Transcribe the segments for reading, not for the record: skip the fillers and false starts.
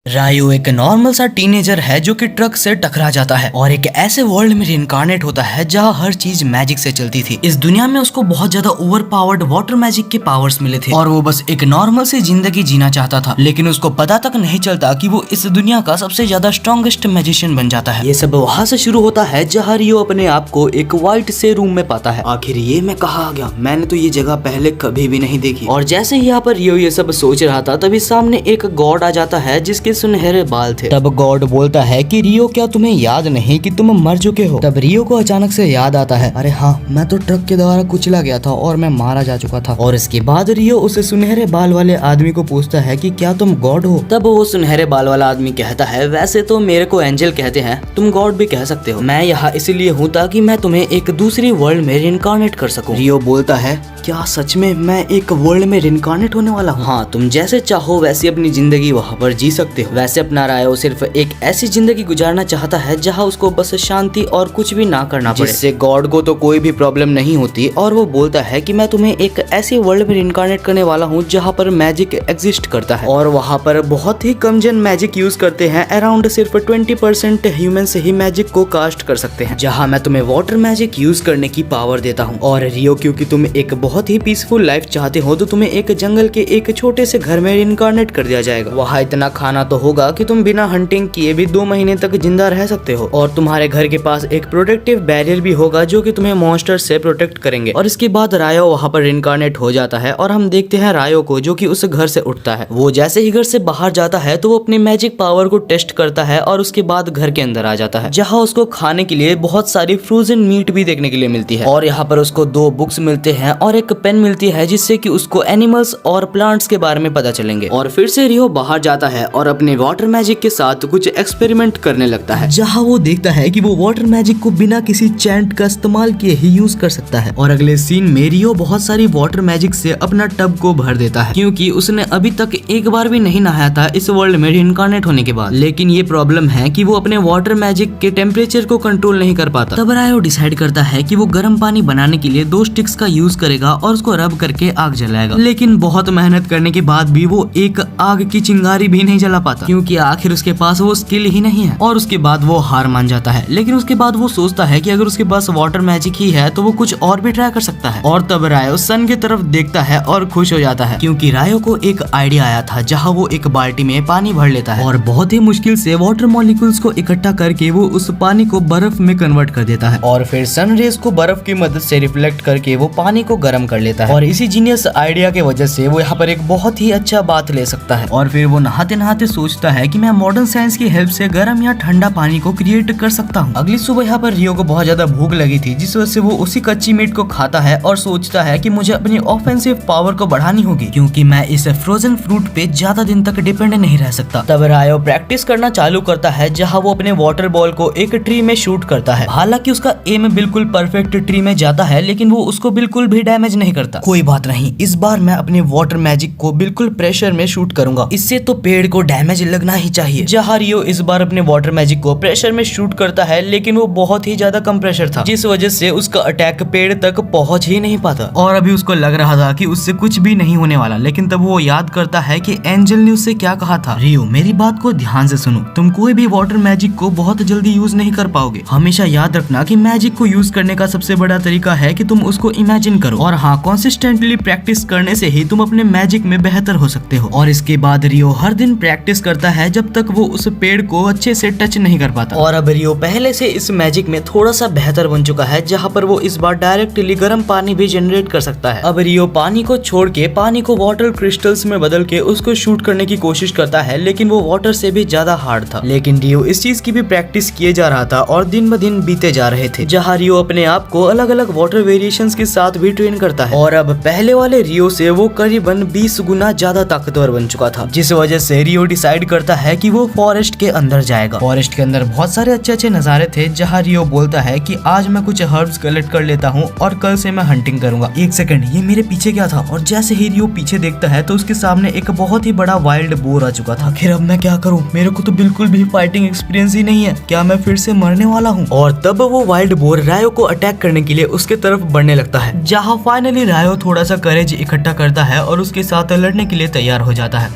रायू एक नॉर्मल सा टीनेजर है जो कि ट्रक से टकरा जाता है और एक ऐसे वर्ल्ड में रिइंकार्नेट होता है जहाँ हर चीज मैजिक से चलती थी। इस दुनिया में उसको बहुत ज्यादा ओवर पावर्ड वाटर मैजिक के पावर्स मिले थे और वो बस एक नॉर्मल सी जिंदगी जीना चाहता था, लेकिन उसको पता तक नहीं चलता कि वो इस दुनिया का सबसे ज्यादा स्ट्रॉन्गेस्ट मैजिशियन बन जाता है। ये सब वहाँ से शुरू होता है जहाँ रियो अपने आप को एक व्हाइट से रूम में पाता है। आखिर ये मैं कहाँ आ गया, मैंने तो ये जगह पहले कभी भी नहीं देखी। और जैसे ही यहाँ पर रियो ये सब सोच रहा था तभी सामने एक गॉड आ जाता है जिसके सुनहरे बाल थे। तब गॉड बोलता है कि रियो क्या तुम्हें याद नहीं कि तुम मर चुके हो। तब रियो को अचानक से याद आता है, अरे हाँ, मैं तो ट्रक के द्वारा कुचला गया था और मैं मारा जा चुका था। और इसके बाद रियो उस सुनहरे बाल वाले आदमी को पूछता है कि क्या तुम गॉड हो। तब वो सुनहरे बाल वाला आदमी कहता है, वैसे तो मेरे को एंजल कहते हैं, तुम गॉड भी कह सकते हो। मैं यहाँ इसलिए हूँ ताकि मैं तुम्हें एक दूसरी वर्ल्ड में रिइंकार्नेट कर सकूं। रियो बोलता है, क्या सच में मैं एक वर्ल्ड में रिइंकार्नेट होने वाला हूँ? हाँ, तुम जैसे चाहो वैसे अपनी जिंदगी वहाँ पर जी सकते हो। वैसे अपना रायो सिर्फ एक ऐसी जिंदगी गुजारना चाहता है जहाँ उसको बस शांति और कुछ भी ना करना पड़े, जिससे गॉड को तो कोई भी प्रॉब्लम नहीं होती। और वो बोलता है कि मैं तुम्हें एक ऐसी वर्ल्ड में रिइंकार्नेट करने वाला हूँ जहाँ पर मैजिक एग्जिस्ट करता है और वहाँ पर बहुत ही कम जन मैजिक यूज करते हैं। अराउंड सिर्फ 20% ह्यूमन ही मैजिक को कास्ट कर सकते हैं, जहाँ मैं तुम्हें वाटर मैजिक यूज करने की पावर देता हूँ। और रियो, क्योंकि तुम एक बहुत ही पीसफुल लाइफ चाहते हो तो तुम्हें एक जंगल के एक छोटे से घर में रिइंकार्नेट कर दिया जाएगा। वहाँ इतना खाना तो होगा कि तुम बिना हंटिंग किए भी 2 महीने तक जिंदा रह सकते हो। और तुम्हारे घर के पास एक प्रोटेक्टिव बैरियर भी होगा जो कि तुम्हें मॉन्स्टर से प्रोटेक्ट करेंगे। और इसके बाद रायो वहाँ पर रिइंकार्नेट हो जाता है और हम देखते हैं रायो को जो कि उस घर से उठता है। वो जैसे ही घर से बाहर जाता है तो वो अपनी मैजिक पावर को टेस्ट करता है और उसके बाद घर के अंदर आ जाता है, जहाँ उसको खाने के लिए बहुत सारी फ्रोजन मीट भी देखने के लिए मिलती है। और यहाँ पर उसको 2 बुक्स मिलते हैं और एक पेन मिलती है जिससे कि उसको एनिमल्स और प्लांट्स के बारे में पता चलेंगे। और फिर से रियो बाहर जाता है और अपने वाटर मैजिक के साथ कुछ एक्सपेरिमेंट करने लगता है, जहाँ वो देखता है कि वो वाटर मैजिक को बिना किसी चैंट का इस्तेमाल किए ही यूज कर सकता है। और अगले सीन में रियो बहुत सारी वाटर मैजिक से अपना टब को भर देता है, क्योंकि उसने अभी तक एक बार भी नहीं नहाया था इस वर्ल्ड में रिइंकार्नेट होने के बाद। लेकिन ये प्रॉब्लम है कि वो अपने वाटर मैजिक के टेम्परेचर को कंट्रोल नहीं कर पाता। तब रायो डिसाइड करता है कि वो गर्म पानी बनाने के लिए 2 स्टिक्स का यूज करेगा और उसको रब करके आग जलाएगा। लेकिन बहुत मेहनत करने के बाद भी वो एक आग की चिंगारी भी नहीं जला पाता, क्योंकि आखिर उसके पास वो स्किल ही नहीं है। और उसके बाद वो हार मान जाता है। लेकिन उसके बाद वो सोचता है कि अगर उसके पास वाटर मैजिक ही है तो वो कुछ और भी ट्राई कर सकता है। और तब रायो सन की तरफ देखता है और खुश हो जाता है, क्योंकि रायो को एक आइडिया आया था जहाँ वो एक बाल्टी में पानी भर लेता है और बहुत ही मुश्किल से वाटर मॉलिक्यूल्स को इकट्ठा करके वो उस पानी को बर्फ में कन्वर्ट कर देता है। और फिर सन रेज को बर्फ की मदद से रिफ्लेक्ट करके वो पानी को गर्म कर लेता है। और इसी जीनियस आइडिया के वजह से वो यहाँ पर एक बहुत ही अच्छा बात ले सकता है। और फिर वो नहाते नहाते सोचता है कि मैं मॉडर्न साइंस की हेल्प से गर्म या ठंडा पानी को क्रिएट कर सकता हूँ। अगली सुबह यहाँ पर रियो को बहुत ज्यादा भूख लगी थी, जिस वजह से वो उसी कच्ची मीट को खाता है और सोचता है कि मुझे अपनी ऑफेंसिव पावर को बढ़ानी होगी, क्योंकि मैं इस फ्रोजन फ्रूट पे ज्यादा दिन तक डिपेंड नहीं रह सकता। तब रायो प्रैक्टिस करना चालू करता है, जहाँ वो अपने वाटर बॉल को एक ट्री में शूट करता है। हालांकि उसका एम बिल्कुल परफेक्ट ट्री में जाता है, लेकिन वो उसको बिल्कुल भी डैमेज नहीं करता। कोई बात नहीं, इस बार मैं अपने वाटर मैजिक को बिल्कुल प्रेशर में शूट करूंगा, इससे तो पेड़ को डैमेज लगना ही चाहिए। जहाँ रियो इस बार अपने वाटर मैजिक को प्रेशर में शूट करता है, लेकिन वो बहुत ही ज्यादा कम प्रेशर था, जिस वजह से उसका अटैक पेड़ तक पहुंच ही नहीं पाता। और अभी उसको लग रहा था कि उससे कुछ भी नहीं होने वाला, लेकिन तब वो याद करता है कि एंजल ने उससे क्या कहा था। रियो, मेरी बात को ध्यान से सुनो, तुम कोई भी वाटर मैजिक को बहुत जल्दी यूज नहीं कर पाओगे। हमेशा याद रखना कि मैजिक को यूज करने का सबसे बड़ा तरीका है कि तुम उसको इमेजिन करो। और हाँ, कंसिस्टेंटली प्रैक्टिस करने से ही तुम अपने मैजिक में बेहतर हो सकते हो। और इसके बाद रियो हर दिन प्रैक्टिस करता है जब तक वो उस पेड़ को अच्छे से टच नहीं कर पाता। और अब रियो पहले से इस मैजिक में थोड़ा सा बेहतर बन चुका है, जहाँ पर वो इस बार डायरेक्टली गर्म पानी भी जनरेट कर सकता है। अब रियो पानी को छोड़ के पानी को वाटर क्रिस्टल्स में बदल के उसको शूट करने की कोशिश करता है, लेकिन वो वाटर से भी ज्यादा हार्ड था। लेकिन रियो इस चीज की भी प्रैक्टिस किए जा रहा था और दिन ब दिन बीते जा रहे थे, जहाँ रियो अपने आप को अलग अलग वाटर वेरिएशंस के साथ भी ट्रेन करता है। और अब पहले वाले रियो से वो करीबन 20 गुना ज्यादा ताकतवर बन चुका था, जिस वजह से रियो डिसाइड करता है कि वो फॉरेस्ट के अंदर जाएगा। फॉरेस्ट के अंदर बहुत सारे अच्छे अच्छे नजारे थे, जहाँ रियो बोलता है कि आज मैं कुछ हर्ब्स कलेक्ट कर लेता हूँ और कल से मैं हंटिंग करूंगा। एक सेकंड, ये मेरे पीछे क्या था? और जैसे ही रियो पीछे देखता है तो उसके सामने एक बहुत ही बड़ा वाइल्ड बोर आ चुका था। आखिर अब मैं क्या करूँ? मेरे को तो बिल्कुल भी फाइटिंग एक्सपीरियंस ही नहीं है, क्या मैं फिर से मरने वाला हूँ? और तब वो वाइल्ड बोर रायो को अटैक करने के लिए उसके तरफ बढ़ने लगता है, जहाँ फाइनली रायो थोड़ा सा करेज इकट्ठा करता है और उसके साथ लड़ने के लिए तैयार हो जाता है।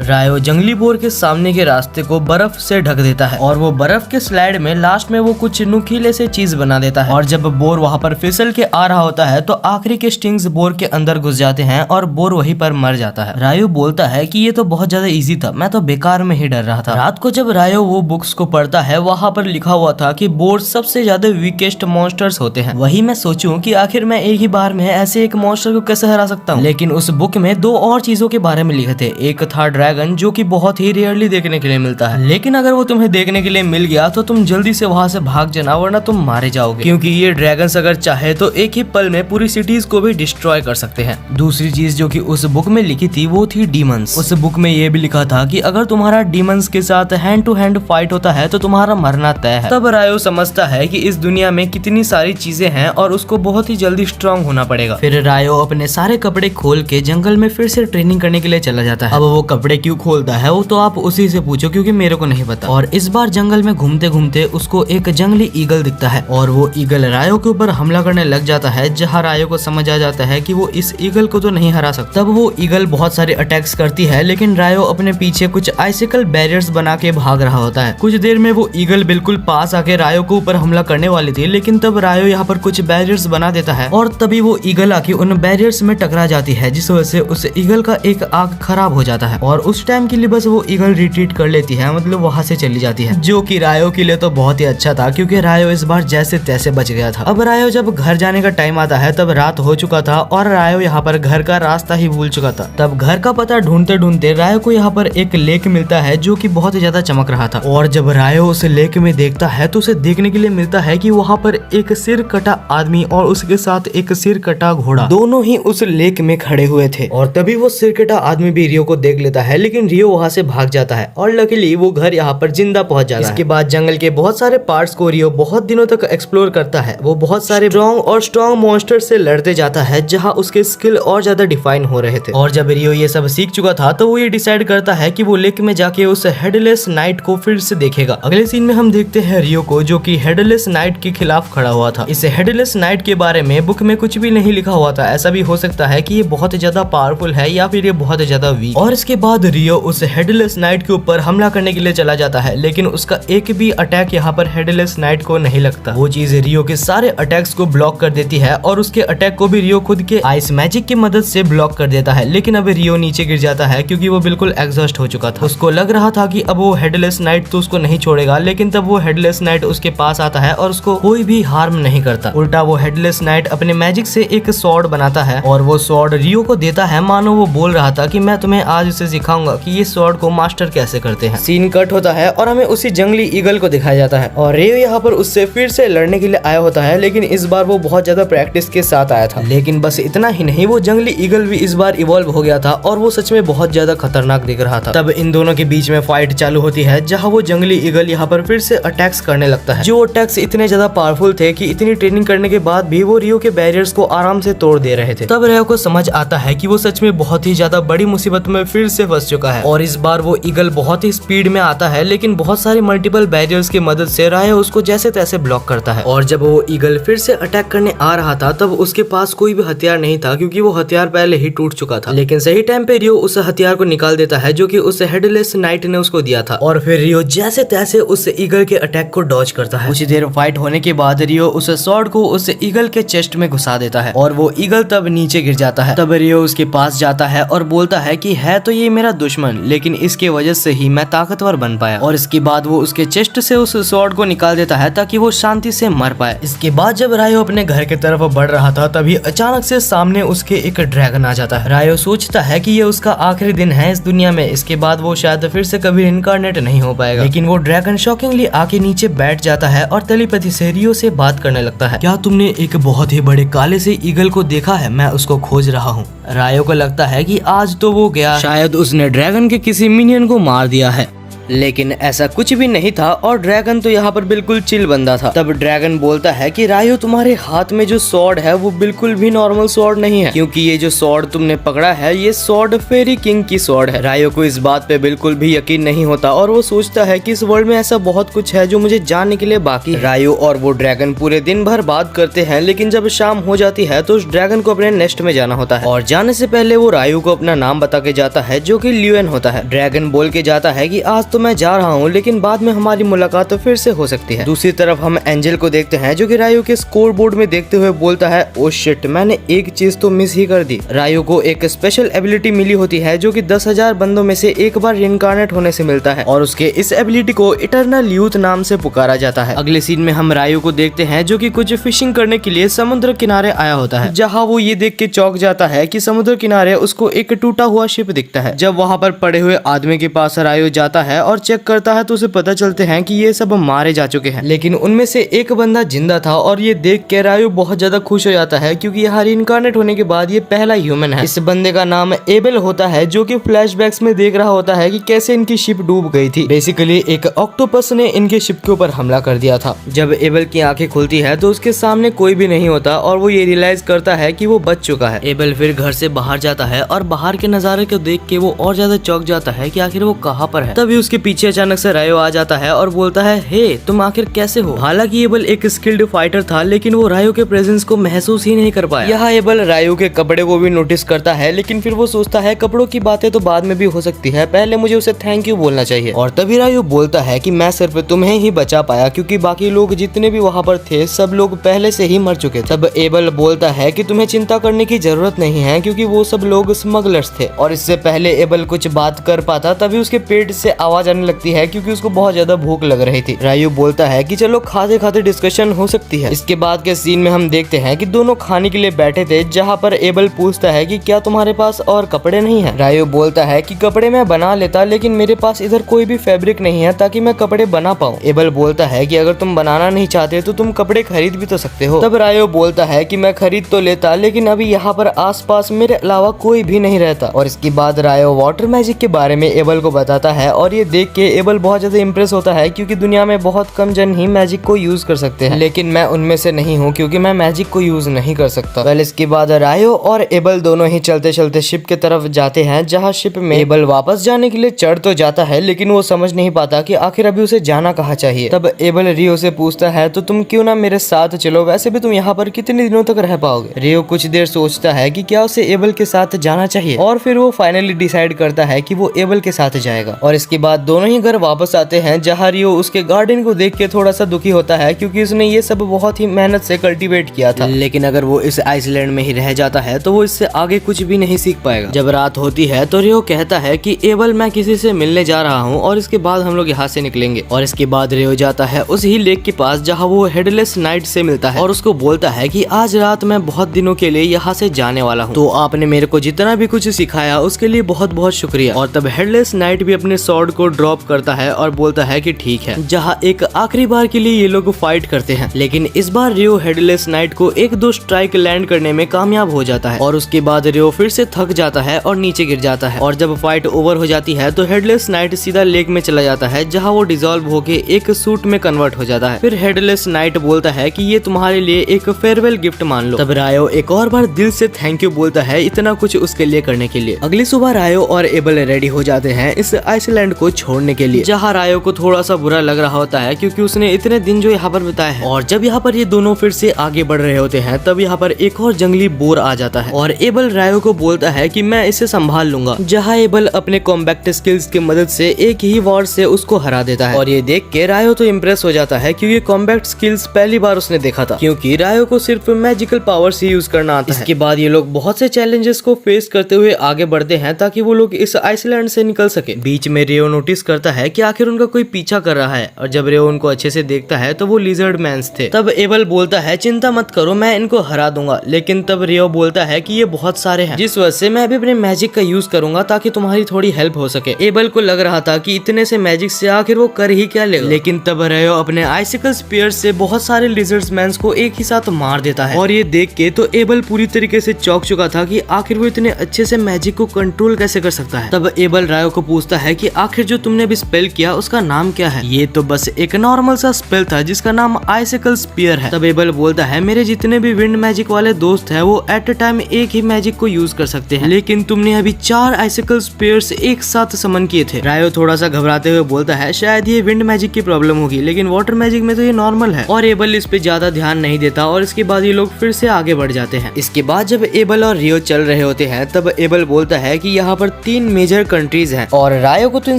रायो जंगली बोर के सामने के रास्ते को बर्फ से ढक देता है और वो बर्फ के स्लाइड में लास्ट में वो कुछ नुकीले से चीज बना देता है और जब बोर वहाँ पर फिसल के आ रहा होता है तो आखिरी के स्टिंग्स बोर के अंदर घुस जाते हैं और बोर वहीं पर मर जाता है। रायो बोलता है कि ये तो बहुत ज्यादा इजी था, मैं तो बेकार में ही डर रहा था। रात को जब रायो वो बुक्स को पढ़ता है वहाँ पर लिखा हुआ था कि बोर सबसे ज्यादा वीकेस्ट मॉन्स्टर्स होते हैं। वही मैं सोचूं कि आखिर मैं एक ही बार में ऐसे एक मॉन्स्टर को कैसे हरा सकता हूँ। लेकिन उस बुक में दो और चीजों के बारे में लिखे थे। एक था ड्रैगन जो कि बहुत ही रेयरली देखने के लिए मिलता है, लेकिन अगर वो तुम्हें देखने के लिए मिल गया तो तुम जल्दी से वहाँ से भाग जाना वरना तुम मारे जाओगे, क्योंकि ये ड्रैगन्स अगर चाहे तो एक ही पल में पूरी सिटीज को भी डिस्ट्रॉय कर सकते हैं। दूसरी चीज जो कि उस बुक में लिखी थी वो थी डीमंस। उस बुक में ये भी लिखा था कि अगर तुम्हारा डीमंस के साथ हैंड टू हैंड फाइट होता है तो तुम्हारा मरना तय है। तब रायो समझता है कि इस दुनिया में कितनी सारी चीजें हैं और उसको बहुत ही जल्दी स्ट्रांग होना पड़ेगा। फिर रायो अपने सारे कपड़े खोल के जंगल में फिर से ट्रेनिंग करने के लिए चला जाता है। अब वो कपड़े क्यों खोलता है वो तो आप उसी से पूछो, क्योंकि मेरे को नहीं पता। और इस बार जंगल में घूमते घूमते उसको एक जंगली ईगल दिखता है और वो ईगल रायो के ऊपर हमला करने लग जाता है, जहाँ रायो को समझ आ जाता है कि वो इस ईगल को तो नहीं हरा सकता। तब वो ईगल बहुत सारे अटैक्स करती है, लेकिन रायो अपने पीछे कुछ आइसिकल बैरियर्स बना के भाग रहा होता है। कुछ देर में वो ईगल बिल्कुल पास आके रायो के ऊपर हमला करने वाली थी, लेकिन तब रायो यहाँ पर कुछ बैरियर्स बना देता है और तभी वो ईगल आके उन बैरियर्स में टकरा जाती है, जिस वजह से उस ईगल का एक आंख खराब हो जाता है और उस टाइम के लिए बस वो ईगल रिट्रीट कर लेती है, मतलब वहाँ से चली जाती है, जो कि रायो के लिए तो बहुत ही अच्छा था क्योंकि रायो इस बार जैसे तैसे बच गया था। अब रायो जब घर जाने का टाइम आता है तब रात हो चुका था और रायो यहाँ पर घर का रास्ता ही भूल चुका था। तब घर का पता ढूंढते ढूंढते रायो को यहाँ पर एक लेक मिलता है जो कि बहुत ही ज्यादा चमक रहा था और जब रायो उस लेक में देखता है तो उसे देखने के लिए मिलता है कि वहाँ पर एक सिर कटा आदमी और उसके साथ एक सिर कटा घोड़ा दोनों ही उस लेक में खड़े हुए थे। और तभी वो सिर कटा आदमी भी रियो को देख लेता है, लेकिन रियो वहाँ से भाग जाता है और लकीली वो घर यहाँ पर जिंदा पहुंच जाता है। इसके बाद जंगल के बहुत सारे पार्ट्स को रियो बहुत दिनों तक एक्सप्लोर करता है। वो बहुत सारे स्ट्रॉन्ग मॉन्स्टर से लड़ते जाता है जहाँ उसके स्किल और ज्यादा डिफाइन हो रहे थे। और जब रियो ये सब सीख चुका था तो वो ये डिसाइड करता है कि वो लेक में जाके उस हेडलेस नाइट को फिर से देखेगा। अगले सीन में हम देखते हैं रियो को जो कि हेडलेस नाइट के खिलाफ खड़ा हुआ था। इस हेडलेस नाइट के बारे में बुक में कुछ भी नहीं लिखा हुआ था। ऐसा भी हो सकता है कि ये बहुत ज्यादा पावरफुल है या फिर ये बहुत ज्यादा वीक। और इसके बाद रियो उस हेडलेस नाइट के ऊपर हमला करने के लिए चला जाता है, लेकिन उसका एक भी अटैक यहाँ पर हेडलेस नाइट को नहीं लगता। वो चीज रियो के सारे अटैक्स को ब्लॉक कर देती है और उसके अटैक को भी रियो खुद के आइस मैजिक की मदद से ब्लॉक कर देता है। लेकिन अब रियो नीचे गिर जाता है क्योंकि वो बिल्कुल एग्जॉस्ट हो चुका था। उसको लग रहा था कि अब वो हेडलेस नाइट तो उसको नहीं छोड़ेगा, लेकिन तब वो हेडलेस नाइट उसके पास आता है और उसको कोई भी हार्म नहीं करता। उल्टा वो हेडलेस नाइट अपने मैजिक से एक स्वॉर्ड बनाता है और वो स्वॉर्ड रियो को देता है, मानो वो बोल रहा था कि मैं तुम्हें आज उसे सिखाऊंगा कि ये स्वॉर्ड को मास्टर कैसे करते हैं। सीन कट होता है और हमें उसी जंगली ईगल को दिखाया जाता है और रियो यहाँ पर उससे फिर से लड़ने के लिए आया होता है, लेकिन इस बार वो बहुत ज्यादा प्रैक्टिस के साथ आया था। लेकिन बस इतना ही नहीं, वो जंगली ईगल भी इस बार इवॉल्व हो गया था और वो सच में बहुत ज्यादा खतरनाक दिख रहा था। तब इन दोनों के बीच में फाइट चालू होती है जहाँ वो जंगली ईगल यहाँ पर फिर से अटैक्स करने लगता है। जो अटैक्स इतने ज्यादा पावरफुल थे कि इतनी ट्रेनिंग करने के बाद भी वो रियो के बैरियर्स को आराम से तोड़ दे रहे थे। तब रियो को समझ आता है कि वो सच में बहुत ही ज्यादा बड़ी मुसीबत में फिर से फंस चुका है और इस बार वो ईगल बहुत ही स्पीड में आता है, लेकिन बहुत सारे मल्टीपल बैरियर्स की मदद से रायो उसको जैसे तैसे ब्लॉक करता है। और जब वो ईगल फिर से अटैक करने आ रहा था तब उसके पास कोई भी हथियार नहीं था क्योंकि वो हथियार पहले ही टूट चुका था। लेकिन सही टाइम पे रियो उस हथियार को निकाल देता है जो कि उस हेडलेस नाइट ने उसको दिया था और फिर रियो जैसे तैसे उस ईगल के अटैक को डॉज करता है। कुछ देर फाइट होने के बाद रियो उस स्वॉर्ड को उस ईगल के चेस्ट में घुसा देता है और वो ईगल तब नीचे गिर जाता है। तब रियो उसके पास जाता है और बोलता है कि है तो ये मेरा दुश्मन, लेकिन इसके वजह से ही मैं ताकतवर बन पाया। और इसके बाद वो उसके चेस्ट से उस स्वॉर्ड को निकाल देता है ताकि वो शांति से मर पाए। इसके बाद जब रायो अपने घर की तरफ बढ़ रहा था तभी अचानक से सामने उसके एक ड्रैगन आ जाता है। रायो सोचता है कि ये उसका आखिरी दिन है इस दुनिया में, इसके बाद वो शायद फिर से कभी इनकारनेट नहीं हो पाएगा। लेकिन वो ड्रैगन शॉकिंगली आके नीचे बैठ जाता है और टेलीपैथी से रियो से बात करने लगता है। क्या तुमने एक बहुत ही बड़े काले से ईगल को देखा है? मैं उसको खोज रहा हूँ। रायो को लगता है कि आज तो वो गया, शायद उसने ड्रैगन के किसी मिनियन को मार दिया है। लेकिन ऐसा कुछ भी नहीं था और ड्रैगन तो यहाँ पर बिल्कुल चिल बंदा था। तब ड्रैगन बोलता है कि रायो तुम्हारे हाथ में जो स्वॉर्ड है वो बिल्कुल भी नॉर्मल स्वॉर्ड नहीं है, क्योंकि ये जो स्वॉर्ड तुमने पकड़ा है ये स्वॉर्ड फेरी किंग की स्वॉर्ड है। रायो को इस बात पे बिल्कुल भी यकीन नहीं होता और वो सोचता है कि इस वर्ल्ड में ऐसा बहुत कुछ है जो मुझे जानने के लिए बाकी है। रायो और वो ड्रैगन पूरे दिन भर बात करते हैं, लेकिन जब शाम हो जाती है तो उस ड्रैगन को अपने नेस्ट में जाना होता है और जाने से पहले वो रायो को अपना नाम बता के जाता है जो कि ल्यूएन होता है। ड्रैगन बोल के जाता है कि आज तो मैं जा रहा हूँ, लेकिन बाद में हमारी मुलाकात तो फिर से हो सकती है। दूसरी तरफ हम एंजल को देखते हैं जो कि रायो के स्कोर बोर्ड में देखते हुए बोलता है, ओ शिट, मैंने एक चीज तो मिस ही कर दी। रायो को एक स्पेशल एबिलिटी मिली होती है जो कि 10,000 बंदों में से एक बार रिइंकार्नेट होने से मिलता है और उसके इस एबिलिटी को इटर्नल यूथ नाम से पुकारा जाता है। अगले सीन में हम रायो को देखते हैं जो कि कुछ फिशिंग करने के लिए समुद्र किनारे आया होता है, जहाँ वो ये देख के चौंक जाता है कि समुद्र किनारे उसको एक टूटा हुआ शिप दिखता है। जब वहाँ पर पड़े हुए आदमी के पास रायो जाता है और चेक करता है तो उसे पता चलते हैं कि ये सब मारे जा चुके हैं, लेकिन उनमें से एक बंदा जिंदा था और ये देख के रायो बहुत ज्यादा खुश हो जाता है क्योंकि यहाँ रिइंकार्नेट होने के बाद ये पहला ह्यूमन है। इस बंदे का नाम एबल होता है जो कि फ्लैशबैक्स में देख रहा होता है कि कैसे इनकी शिप डूब गई थी। बेसिकली एक ऑक्टोपस ने इनके शिप के ऊपर हमला कर दिया था। जब एबल की आंखें खुलती है तो उसके सामने कोई भी नहीं होता और वो ये रियलाइज करता है कि वो बच चुका है। एबल फिर घर से बाहर जाता है और बाहर के नजारे को देख के वो और ज्यादा चौंक जाता है कि आखिर वो कहाँ पर है। तभी उसके पीछे अचानक से रायो आ जाता है और बोलता है, हे तुम आखिर कैसे हो। हालांकि एबल एक स्किल्ड फाइटर था, लेकिन वो रायो के प्रेजेंस को महसूस ही नहीं कर पाया। यहाँ एबल रायो के कपड़े को भी नोटिस करता है, लेकिन फिर वो सोचता है कपड़ों की बातें तो बाद में भी हो सकती है, पहले मुझे उसे थैंक यू बोलना चाहिए। और तभी रायो बोलता है कि मैं सिर्फ तुम्हें ही बचा पाया क्योंकि बाकी लोग जितने भी वहाँ पर थे सब लोग पहले से ही मर चुके थे। तब एबल बोलता है कि तुम्हें चिंता करने की जरूरत नहीं है क्योंकि वो सब लोग स्मगलर्स थे। और इससे पहले एबल कुछ बात कर पाता तभी उसके पेट से आवाज आने लगती है क्योंकि उसको बहुत ज्यादा भूख लग रही थी। रायो बोलता है कि चलो खाते खाते डिस्कशन हो सकती है। इसके बाद के सीन में हम देखते हैं कि दोनों खाने के लिए बैठे थे, जहाँ पर एबल पूछता है कि क्या तुम्हारे पास और कपड़े नहीं है। रायो बोलता है कि कपड़े मैं बना लेता, लेकिन मेरे पास इधर कोई भी फैब्रिक नहीं है ताकि मैं कपड़े बना पाऊँ। एबल बोलता है कि अगर तुम बनाना नहीं चाहते तो तुम कपड़े खरीद भी तो सकते हो। तब रायो बोलता है कि मैं खरीद तो लेता, लेकिन अभी यहाँ पर आसपास मेरे अलावा कोई भी नहीं रहता। और इसके बाद रायो वाटर मैजिक के बारे में एबल को बताता है और ये देख के एबल बहुत ज्यादा इम्प्रेस होता है क्योंकि दुनिया में बहुत कम जन ही मैजिक को यूज कर सकते हैं, लेकिन मैं उनमें से नहीं हूँ क्योंकि मैं मैजिक को यूज नहीं कर सकता। वेल इसके बाद रायो और एबल दोनों ही चलते चलते शिप की तरफ जाते हैं, जहाँ शिप में एबल वापस जाने के लिए चढ़ तो जाता है, लेकिन वो समझ नहीं पाता कि आखिर अभी उसे जाना कहाँ चाहिए। तब एबल रियो से पूछता है, तो तुम क्यों ना मेरे साथ चलो, वैसे भी तुम यहाँ पर कितने दिनों तक रह पाओगे। रियो कुछ देर सोचता है कि क्या उसे एबल के साथ जाना चाहिए और फिर वो फाइनली डिसाइड करता है कि वो एबल के साथ जाएगा। और इसके बाद दोनों ही घर वापस आते हैं, जहाँ रियो उसके गार्डन को देख के थोड़ा सा दुखी होता है क्योंकि उसने ये सब बहुत ही मेहनत से कल्टीवेट किया था, लेकिन अगर वो इस आइसलैंड में ही रह जाता है तो वो इससे आगे कुछ भी नहीं सीख पाएगा। जब रात होती है तो रियो कहता है कि एबल मैं किसी से मिलने जा रहा हूँ और इसके बाद हम लोग यहाँ से निकलेंगे। और इसके बाद रियो जाता है उस ही लेक के पास जहाँ वो हेडलेस नाइट से मिलता है और उसको बोलता है कि आज रात मैं बहुत दिनों के लिए यहाँ से जाने वाला हूँ, तो आपने मेरे को जितना भी कुछ सिखाया उसके लिए बहुत बहुत शुक्रिया। और तब हेडलेस नाइट भी अपने स्वॉर्ड को ड्रॉप करता है और बोलता है कि ठीक है। जहाँ एक आखिरी बार के लिए ये लोग फाइट करते हैं, लेकिन इस बार रियो हेडलेस नाइट को एक दो स्ट्राइक लैंड करने में कामयाब हो जाता है और उसके बाद रियो फिर से थक जाता है और नीचे गिर जाता है। और जब फाइट ओवर हो जाती है तो हेडलेस नाइट सीधा लेक में चला जाता है, जहाँ वो डिसॉल्व होके एक सूट में कन्वर्ट हो जाता है। फिर हेडलेस नाइट बोलता है कि ये तुम्हारे लिए एक फेयरवेल गिफ्ट मान लो। तब रायो एक और बार दिल से थैंक यू बोलता है इतना कुछ उसके लिए करने के लिए। अगली सुबह रायो और एबल रेडी हो जाते हैं इस आइसलैंड को छोड़ने के लिए, जहाँ रायो को थोड़ा सा बुरा लग रहा होता है क्योंकि उसने इतने दिन जो यहाँ पर बिताए हैं। और जब यहाँ पर ये दोनों फिर से आगे बढ़ रहे होते हैं तब यहाँ पर एक और जंगली बोर आ जाता है और एबल रायो को बोलता है कि मैं इसे संभाल लूंगा, जहाँ एबल अपने कॉम्बैक्ट स्किल्स की मदद से एक ही वॉर से उसको हरा देता है। और ये देख के रायो तो इम्प्रेस हो जाता है क्योंकि कॉम्बैक्ट स्किल्स पहली बार उसने देखा था, क्योंकि रायो को सिर्फ मैजिकल पावर्स ही यूज करना आता है। इसके बाद ये लोग बहुत से चैलेंजेस को फेस करते हुए आगे बढ़ते हैं ताकि वो लोग इस आइसलैंड से निकल सके। बीच में रियो नोटिस करता है कि आखिर उनका कोई पीछा कर रहा है और जब रियो उनको अच्छे से देखता है तो वो लिजर्ड मैंस थे। तब एबल बोलता है चिंता मत करो, मैं इनको हरा दूंगा, लेकिन तब रियो बोलता है कि ये बहुत सारे हैं, जिस वजह से मैं अभी अपने मैजिक का यूज करूंगा ताकि तुम्हारी थोड़ी हेल्प हो सके। एबल को लग रहा था कि इतने से मैजिक से आखिर वो कर ही क्या लेगा, लेकिन तब रियो अपने आइसिकल स्पीयर से बहुत सारे लिजर्ड मैंस को एक ही साथ मार देता है। और ये देख के तो एबल पूरी तरीके से चौंक चुका था कि आखिर वो इतने अच्छे से मैजिक को कंट्रोल कैसे कर सकता है। तब एबल रायो को पूछता है कि आखिर जो तुमने अभी स्पेल किया उसका नाम क्या है? ये तो बस एक नॉर्मल सा स्पेल था जिसका नाम आइसिकल स्पीयर है। तब एबल बोलता है मेरे जितने भी विंड मैजिक वाले दोस्त हैं वो एट अ टाइम एक ही मैजिक को यूज कर सकते हैं, लेकिन तुमने अभी 4 आइसिकल स्पीयर्स एक साथ समन किए थे। रायो थोड़ा सा घबराते हुए बोलता है शायद ये विंड मैजिक की प्रॉब्लम होगी, लेकिन वाटर मैजिक में तो ये नॉर्मल है। और एबल इस पे ज्यादा ध्यान नहीं देता और इसके बाद ये लोग फिर से आगे बढ़ जाते हैं। इसके बाद जब एबल और रियो चल रहे होते हैं तब एबल बोलता है कि यहाँ पर 3 मेजर कंट्रीज हैं और रायो को तो इन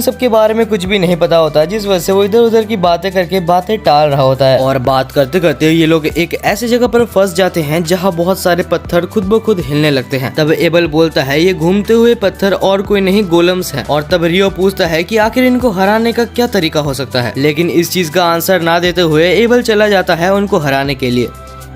सब के बारे में कुछ भी नहीं पता होता, जिस वजह से वो इधर उधर की बातें करके बातें टाल रहा होता है। और बात करते करते ये लोग एक ऐसी जगह पर फंस जाते हैं जहाँ बहुत सारे पत्थर खुद ब खुद हिलने लगते हैं। तब एबल बोलता है ये घूमते हुए पत्थर और कोई नहीं गोलम्स हैं। और तब रियो पूछता है कि आखिर इनको हराने का क्या तरीका हो सकता है, लेकिन इस चीज का आंसर ना देते हुए एबल चला जाता है उनको हराने के लिए।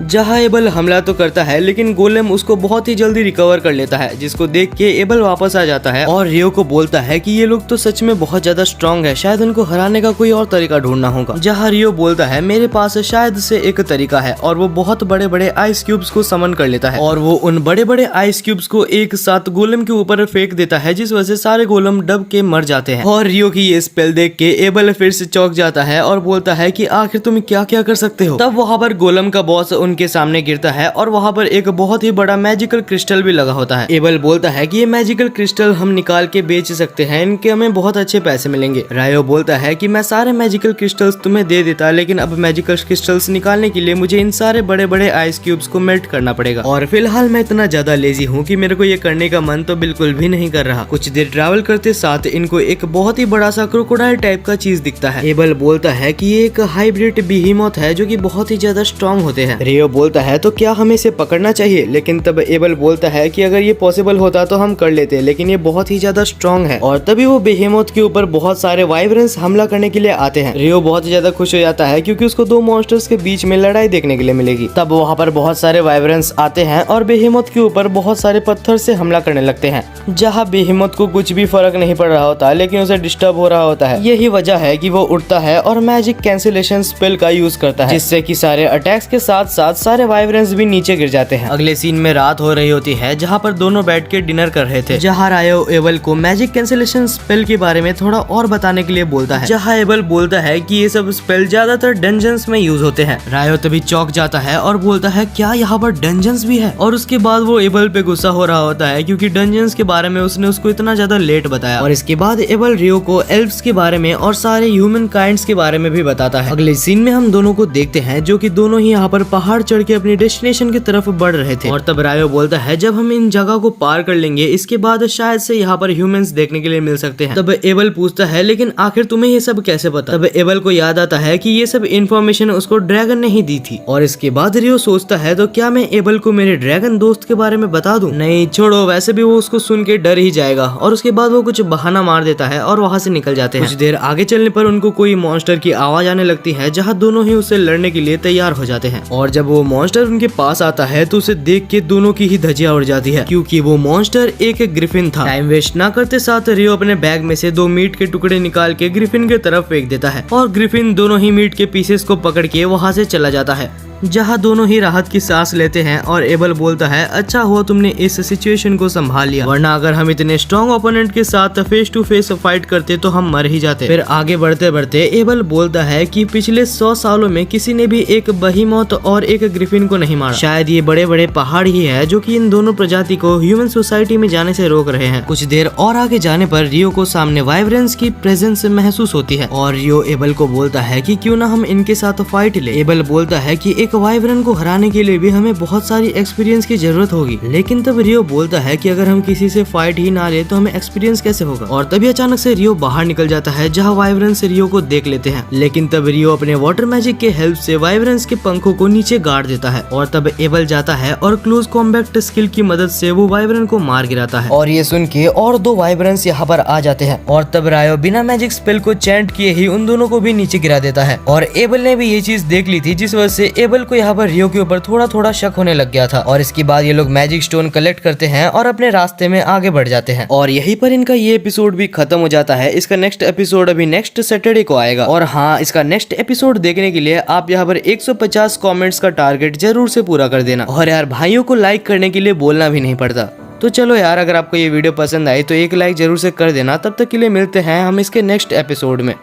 जहाँ एबल हमला तो करता है लेकिन गोलेम उसको बहुत ही जल्दी रिकवर कर लेता है, जिसको देख के एबल वापस आ जाता है और रियो को बोलता है कि ये लोग तो सच में बहुत ज्यादा स्ट्रांग है, शायद उनको हराने का कोई और तरीका ढूंढना होगा। जहाँ रियो बोलता है मेरे पास शायद से एक तरीका है और वो बहुत बड़े बड़े आइस क्यूब्स को समन कर लेता है और वो उन बड़े बड़े आइस क्यूब्स को एक साथ गोलेम के ऊपर फेंक देता है, जिस वजह से सारे गोलम डब के मर जाते हैं। और रियो की ये स्पेल देख के एबल फिर से चौंक जाता है और बोलता है कि आखिर तुम क्या क्या कर सकते हो। तब वहाँ पर गोलम का बॉस उनके सामने गिरता है और वहाँ पर एक बहुत ही बड़ा मैजिकल क्रिस्टल भी लगा होता है। एबल बोलता है कि ये मैजिकल क्रिस्टल हम निकाल के बेच सकते हैं, इनके हमें बहुत अच्छे पैसे मिलेंगे। रायो बोलता है कि मैं सारे मैजिकल क्रिस्टल्स तुम्हें दे देता, लेकिन अब मैजिकल क्रिस्टल्स निकालने के लिए मुझे इन सारे बड़े बड़े आइस क्यूब्स को मेल्ट करना पड़ेगा और फिलहाल मैं इतना ज्यादा लेजी हूँ कि मेरे को ये करने का मन तो बिल्कुल भी नहीं कर रहा। कुछ देर ट्रैवल करते साथ इनको एक बहुत ही बड़ा सा क्रोकोडाइल टाइप का चीज दिखता है। एबल बोलता है कि ये एक हाइब्रिड बीहीमोथ है जो कि बहुत ही ज्यादा स्ट्रॉन्ग होते हैं। रियो बोलता है तो क्या हमें इसे पकड़ना चाहिए, लेकिन तब एबल बोलता है कि अगर ये पॉसिबल होता तो हम कर लेते, लेकिन ये बहुत ही ज्यादा स्ट्रॉन्ग है। और तभी वो बेहेमोथ के ऊपर बहुत सारे वाइब्रेंस हमला करने के लिए आते हैं। रियो बहुत ही ज्यादा खुश हो जाता है क्योंकि उसको 2 मॉन्स्टर्स के बीच में लड़ाई देखने के लिए मिलेगी। तब वहाँ पर बहुत सारे वाइब्रेंस आते हैं और बेहेमोथ के ऊपर बहुत सारे पत्थर से हमला करने लगते हैं, जहाँ बेहेमोथ को कुछ भी फर्क नहीं पड़ रहा होता, लेकिन उसे डिस्टर्ब हो रहा होता है। यही वजह है कि वो उठता है और मैजिक कैंसिलेशन स्पेल का यूज करता है, जिससे कि सारे अटैक्स के साथ साथ सारे वाइब्रेंस भी नीचे गिर जाते हैं। अगले सीन में रात हो रही होती है जहाँ पर दोनों बैठ के डिनर कर रहे थे, जहाँ रायो एबल को मैजिक कैंसिलेशन स्पेल के बारे में थोड़ा और बताने के लिए बोलता है, जहाँ एबल बोलता है कि ये सब स्पेल ज्यादातर डंजन्स में यूज होते हैं। रायो तभी चौंक जाता है और बोलता है क्या यहाँ पर डंजन्स भी है, और उसके बाद वो एबल पे गुस्सा हो रहा होता है क्योंकि डंजन्स के बारे में उसने उसको इतना ज्यादा लेट बताया। और इसके बाद एबल रियो को एल्व्स के बारे में और सारे ह्यूमन काइंड्स के बारे में भी बताता है। अगले सीन में हम दोनों को देखते हैं जो कि दोनों ही यहाँ पर पहाड़ चढ़ के अपनी डेस्टिनेशन की तरफ बढ़ रहे थे। और तब रायो बोलता है जब हम इन जगह को पार कर लेंगे इसके बाद शायद से यहाँ पर ह्यूमंस देखने के लिए मिल सकते हैं। तब एबल पूछता है लेकिन आखिर तुम्हें ये सब कैसे पता। तब एबल को याद आता है कि ये सब इन्फॉर्मेशन उसको ड्रैगन ने ही दी थी। और इसके बाद रियो सोचता है तो क्या मैं एबल को मेरे ड्रैगन दोस्त के बारे में बता दूं? नहीं छोड़ो, वैसे भी वो उसको सुन के डर ही जाएगा। और उसके बाद वो कुछ बहाना मार देता है और वहाँ से निकल जाते हैं। कुछ देर आगे चलने पर उनको कोई मॉन्स्टर की आवाज आने लगती है, जहाँ दोनों ही उससे लड़ने के लिए तैयार हो जाते हैं। और जब वो मॉन्स्टर उनके पास आता है तो उसे देख के दोनों की ही धज्जियां उड़ जाती है, क्योंकि वो मॉन्स्टर एक ग्रिफिन था। टाइम वेस्ट ना करते साथ रियो अपने बैग में से 2 मीट के टुकड़े निकाल के ग्रिफिन की तरफ फेंक देता है और ग्रिफिन दोनों ही मीट के पीसेस को पकड़ के वहाँ से चला जाता है, जहाँ दोनों ही राहत की सांस लेते हैं। और एबल बोलता है अच्छा हुआ तुमने इस सिचुएशन को संभाल लिया, वरना अगर हम इतने स्ट्रॉन्ग ओपोनेंट के साथ फेस टू फेस फाइट करते तो हम मर ही जाते। फिर आगे बढ़ते बढ़ते एबल बोलता है कि पिछले 100 सालों में किसी ने भी एक बहीमौत और एक ग्रिफिन को नहीं मारा। शायद ये बड़े बड़े पहाड़ ही है जो कि इन दोनों प्रजाति को ह्यूमन सोसाइटी में जाने से रोक रहे हैं। कुछ देर और आगे जाने पर रियो को सामने वाइब्रेंस की प्रेजेंस महसूस होती है और रियो एबल को बोलता है कि क्यों ना हम इनके साथ फाइट ले। एबल बोलता है कि एक वाइब्रेंस को हराने के लिए भी हमें बहुत सारी एक्सपीरियंस की जरूरत होगी, लेकिन तब रियो बोलता है कि अगर हम किसी से फाइट ही ना ले तो हमें एक्सपीरियंस कैसे होगा। और तभी अचानक से रियो बाहर निकल जाता है, जहाँ वाइब्रेंस रियो को देख लेते हैं, लेकिन तब रियो अपने वाटर मैजिक के हेल्प से वाइब्रेंस के पंखों को नीचे गाड़ देता है। और तब एबल जाता है और क्लोज कॉम्बैट स्किल की मदद से वो वाइब्रेंस को मार गिराता है। और ये सुन के और 2 वाइब्रेंस यहाँ पर आ जाते हैं और तब रायो बिना मैजिक स्पेल को चैंट किए ही उन दोनों को भी नीचे गिरा देता है। और एबल ने भी ये चीज देख ली थी, जिस वजह से एबल को यहाँ पर रियो के ऊपर थोड़ा थोड़ा शक होने लग गया था। और इसके बाद ये लोग मैजिक स्टोन कलेक्ट करते हैं और अपने रास्ते में आगे बढ़ जाते हैं। और यहीं पर इनका ये एपिसोड भी खत्म हो जाता है। इसका नेक्स्ट एपिसोड अभी नेक्स्ट सैटरडे को आएगा। और हाँ, इसका नेक्स्ट एपिसोड देखने के लिए आप यहाँ पर 150 कमेंट्स का टारगेट जरूर से पूरा कर देना। और यार भाइयों को लाइक करने के लिए बोलना भी नहीं पड़ता। तो चलो यार, अगर आपको ये वीडियो पसंद आई तो एक लाइक जरूर से कर देना। तब तक के लिए मिलते हैं हम इसके नेक्स्ट एपिसोड में।